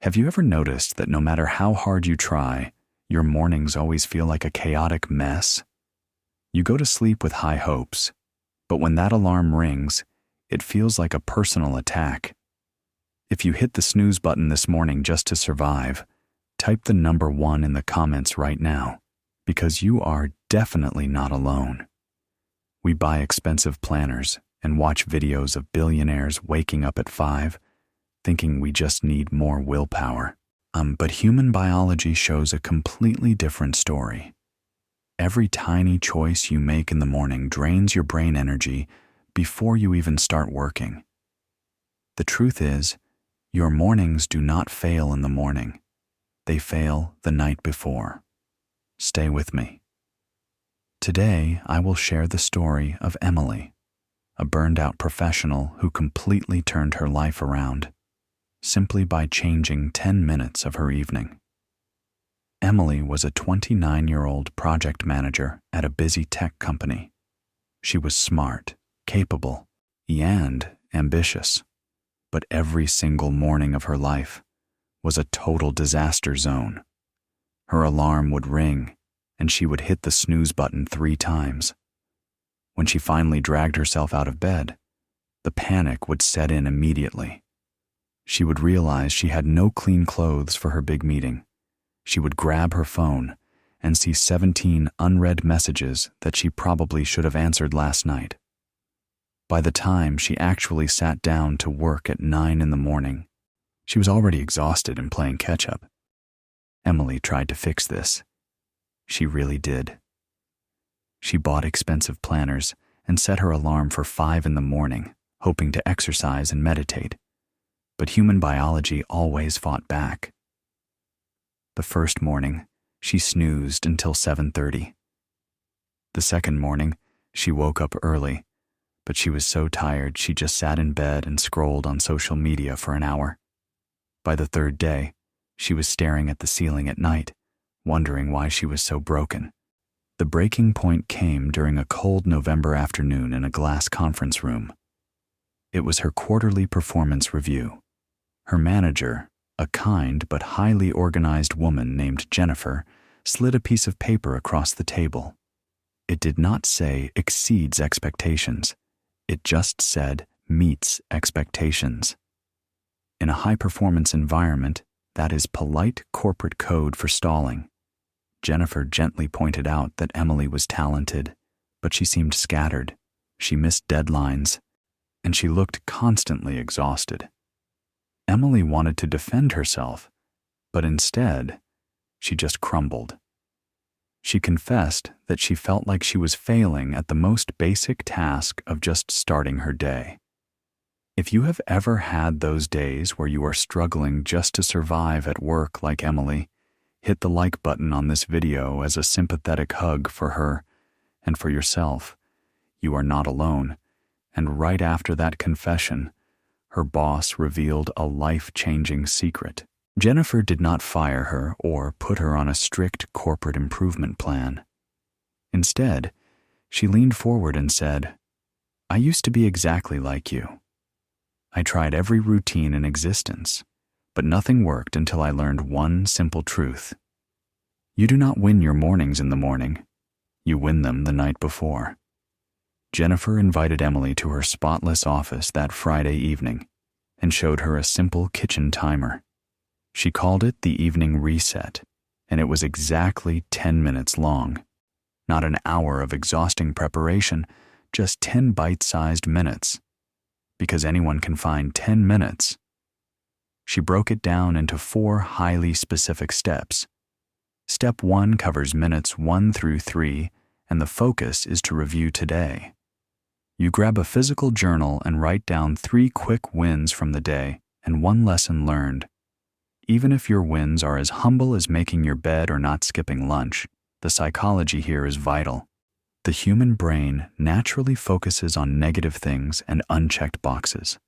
Have you ever noticed that no matter how hard you try, your mornings always feel like a chaotic mess? You go to sleep with high hopes, but when that alarm rings, it feels like a personal attack. If you hit the snooze button this morning just to survive, type the number 1 in the comments right now, because you are definitely not alone. We buy expensive planners and watch videos of billionaires waking up at 5, thinking we just need more willpower. But human biology shows a completely different story. Every tiny choice you make in the morning drains your brain energy before you even start working. The truth is, your mornings do not fail in the morning. They fail the night before. Stay with me. Today, I will share the story of Emily, a burned-out professional who completely turned her life around, simply by changing 10 minutes of her evening. Emily was a 29-year-old project manager at a busy tech company. She was smart, capable, and ambitious, but every single morning of her life was a total disaster zone. Her alarm would ring, and she would hit the snooze button 3 times. When she finally dragged herself out of bed, the panic would set in immediately. She would realize she had no clean clothes for her big meeting. She would grab her phone and see 17 unread messages that she probably should have answered last night. By the time she actually sat down to work at 9 in the morning, she was already exhausted and playing catch-up. Emily tried to fix this. She really did. She bought expensive planners and set her alarm for 5 in the morning, hoping to exercise and meditate. But human biology always fought back. The first morning, she snoozed until 7:30. The second morning, she woke up early, but she was so tired she just sat in bed and scrolled on social media for an hour. By the third day, she was staring at the ceiling at night, wondering why she was so broken. The breaking point came during a cold November afternoon in a glass conference room. It was her quarterly performance review. Her manager, a kind but highly organized woman named Jennifer, slid a piece of paper across the table. It did not say exceeds expectations. It just said meets expectations. In a high-performance environment, that is polite corporate code for stalling. Jennifer gently pointed out that Emily was talented, but she seemed scattered. She missed deadlines, and she looked constantly exhausted. Emily wanted to defend herself, but instead, she just crumbled. She confessed that she felt like she was failing at the most basic task of just starting her day. If you have ever had those days where you are struggling just to survive at work like Emily, hit the like button on this video as a sympathetic hug for her and for yourself. You are not alone. And right after that confession, her boss revealed a life-changing secret. Jennifer did not fire her or put her on a strict corporate improvement plan. Instead, she leaned forward and said, "I used to be exactly like you. I tried every routine in existence, but nothing worked until I learned one simple truth. You do not win your mornings in the morning. You win them the night before." Jennifer invited Emily to her spotless office that Friday evening and showed her a simple kitchen timer. She called it the evening reset, and it was exactly 10 minutes long. Not an hour of exhausting preparation, just 10 bite-sized minutes. Because anyone can find 10 minutes. She broke it down into 4 highly specific steps. Step 1 covers minutes 1 through 3, and the focus is to review today. You grab a physical journal and write down 3 quick wins from the day and 1 lesson learned. Even if your wins are as humble as making your bed or not skipping lunch, the psychology here is vital. The human brain naturally focuses on negative things and unchecked boxes.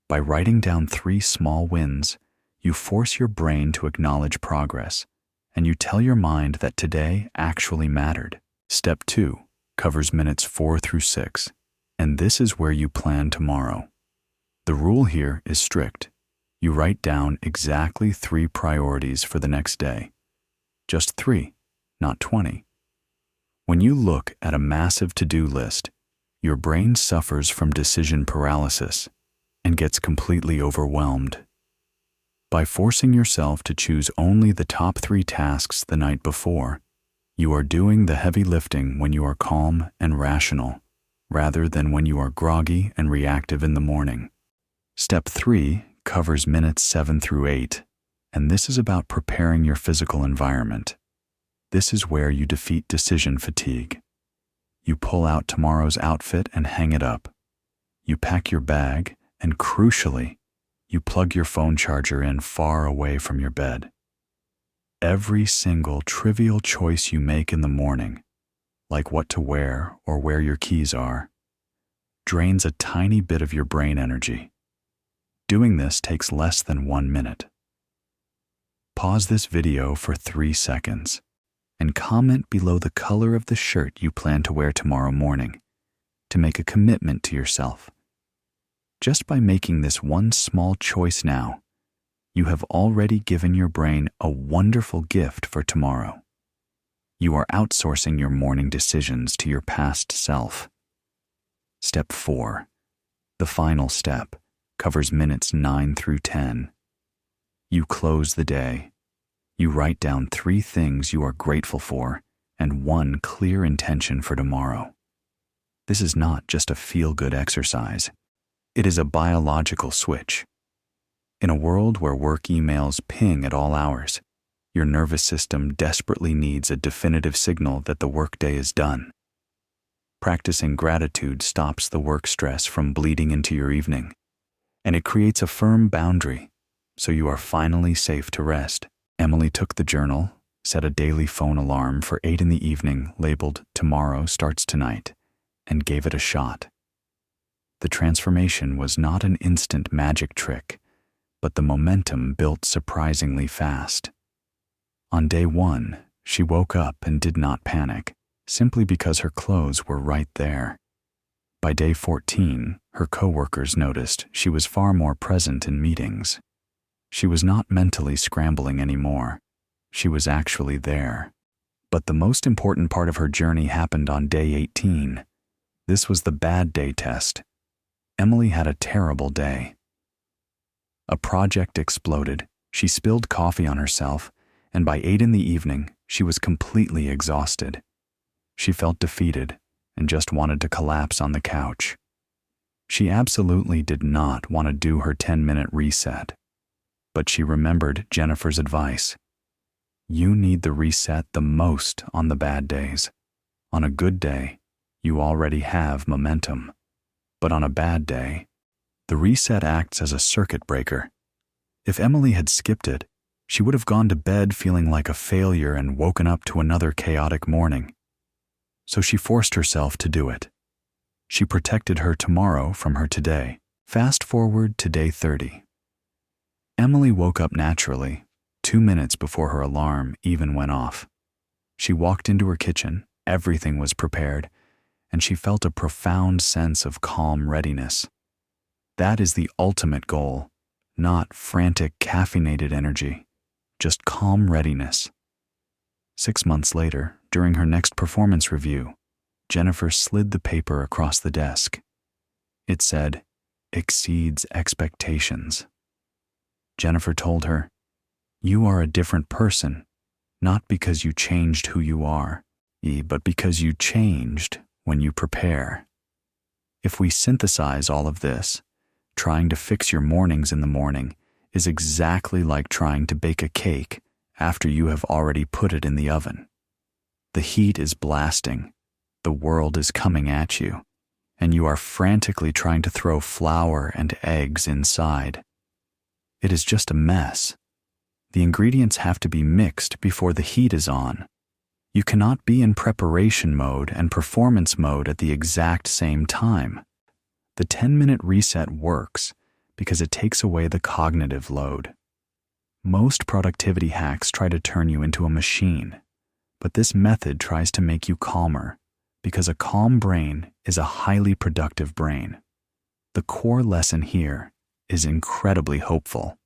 By writing down 3 small wins, you force your brain to acknowledge progress, and you tell your mind that today actually mattered. Step 2 covers minutes 4 through 6, and this is where you plan tomorrow. The rule here is strict. You write down exactly 3 priorities for the next day. Just 3, not 20. When you look at a massive to-do list, your brain suffers from decision paralysis and gets completely overwhelmed. By forcing yourself to choose only the top 3 tasks the night before, you are doing the heavy lifting when you are calm and rational, rather than when you are groggy and reactive in the morning. Step 3 covers minutes 7 through 8, and this is about preparing your physical environment. This is where you defeat decision fatigue. You pull out tomorrow's outfit and hang it up. You pack your bag, and crucially, you plug your phone charger in far away from your bed. Every single trivial choice you make in the morning, like what to wear or where your keys are, drains a tiny bit of your brain energy. Doing this takes less than 1 minute. Pause this video for 3 seconds and comment below the color of the shirt you plan to wear tomorrow morning to make a commitment to yourself. Just by making this one small choice now, you have already given your brain a wonderful gift for tomorrow. You are outsourcing your morning decisions to your past self. Step 4, the final step, covers minutes 9 through 10. You close the day. You write down 3 things you are grateful for and 1 clear intention for tomorrow. This is not just a feel-good exercise. It is a biological switch. In a world where work emails ping at all hours, your nervous system desperately needs a definitive signal that the workday is done. Practicing gratitude stops the work stress from bleeding into your evening, and it creates a firm boundary, so you are finally safe to rest. Emily took the journal, set a daily phone alarm for 8 in the evening labeled "Tomorrow Starts Tonight," and gave it a shot. The transformation was not an instant magic trick, but the momentum built surprisingly fast. On day 1, she woke up and did not panic, simply because her clothes were right there. By day 14, her coworkers noticed she was far more present in meetings. She was not mentally scrambling anymore. She was actually there. But the most important part of her journey happened on day 18. This was the bad day test. Emily had a terrible day. A project exploded, she spilled coffee on herself, and by 8 in the evening, she was completely exhausted. She felt defeated and just wanted to collapse on the couch. She absolutely did not want to do her 10-minute reset. But she remembered Jennifer's advice. You need the reset the most on the bad days. On a good day, you already have momentum. But on a bad day, the reset acts as a circuit breaker. If Emily had skipped it, she would have gone to bed feeling like a failure and woken up to another chaotic morning. So she forced herself to do it. She protected her tomorrow from her today. Fast forward to day 30. Emily woke up naturally, 2 minutes before her alarm even went off. She walked into her kitchen, everything was prepared, and she felt a profound sense of calm readiness. That is the ultimate goal, not frantic caffeinated energy, just calm readiness. 6 months later, during her next performance review, Jennifer slid the paper across the desk. It said, "Exceeds expectations." Jennifer told her, "You are a different person, not because you changed who you are, but because you changed when you prepare." If we synthesize all of this, trying to fix your mornings in the morning is exactly like trying to bake a cake after you have already put it in the oven. The heat is blasting, the world is coming at you, and you are frantically trying to throw flour and eggs inside. It is just a mess. The ingredients have to be mixed before the heat is on. You cannot be in preparation mode and performance mode at the exact same time. The 10-minute reset works because it takes away the cognitive load. Most productivity hacks try to turn you into a machine, but this method tries to make you calmer because a calm brain is a highly productive brain. The core lesson here is incredibly hopeful.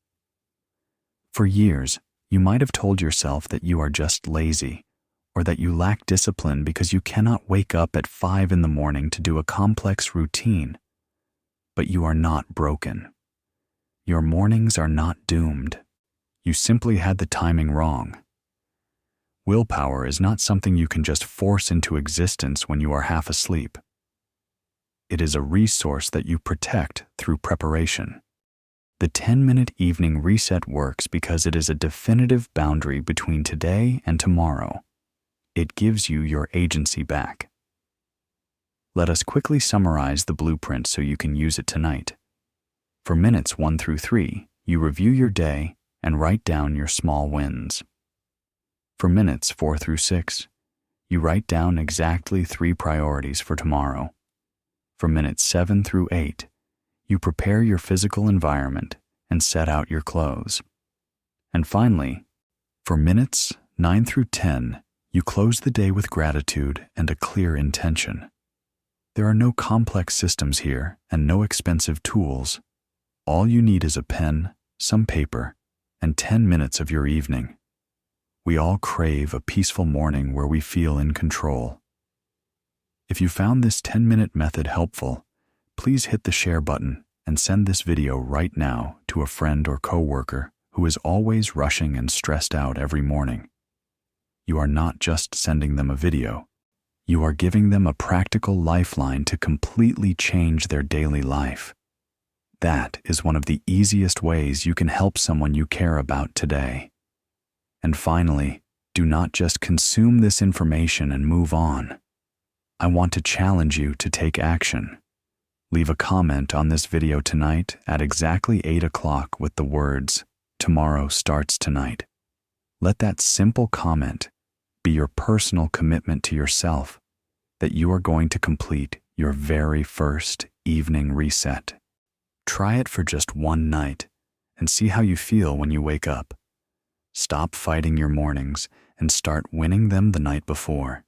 For years, you might have told yourself that you are just lazy, or that you lack discipline because you cannot wake up at 5 in the morning to do a complex routine. But you are not broken. Your mornings are not doomed. You simply had the timing wrong. Willpower is not something you can just force into existence when you are half asleep. It is a resource that you protect through preparation. The 10-minute evening reset works because it is a definitive boundary between today and tomorrow. It gives you your agency back. Let us quickly summarize the blueprint so you can use it tonight. For minutes 1 through 3, you review your day and write down your small wins. For minutes 4 through 6, you write down exactly 3 priorities for tomorrow. For minutes 7 through 8, you prepare your physical environment and set out your clothes. And finally, for minutes 9 through 10, you close the day with gratitude and a clear intention. There are no complex systems here and no expensive tools. All you need is a pen, some paper, and 10 minutes of your evening. We all crave a peaceful morning where we feel in control. If you found this 10-minute method helpful, please hit the share button and send this video right now to a friend or coworker who is always rushing and stressed out every morning. You are not just sending them a video. You are giving them a practical lifeline to completely change their daily life. That is one of the easiest ways you can help someone you care about today. And finally, do not just consume this information and move on. I want to challenge you to take action. Leave a comment on this video tonight at exactly 8 o'clock with the words, "Tomorrow starts tonight." Let that simple comment be your personal commitment to yourself that you are going to complete your very first evening reset. Try it for just one night and see how you feel when you wake up. Stop fighting your mornings and start winning them the night before.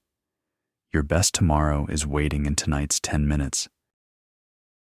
Your best tomorrow is waiting in tonight's 10 minutes.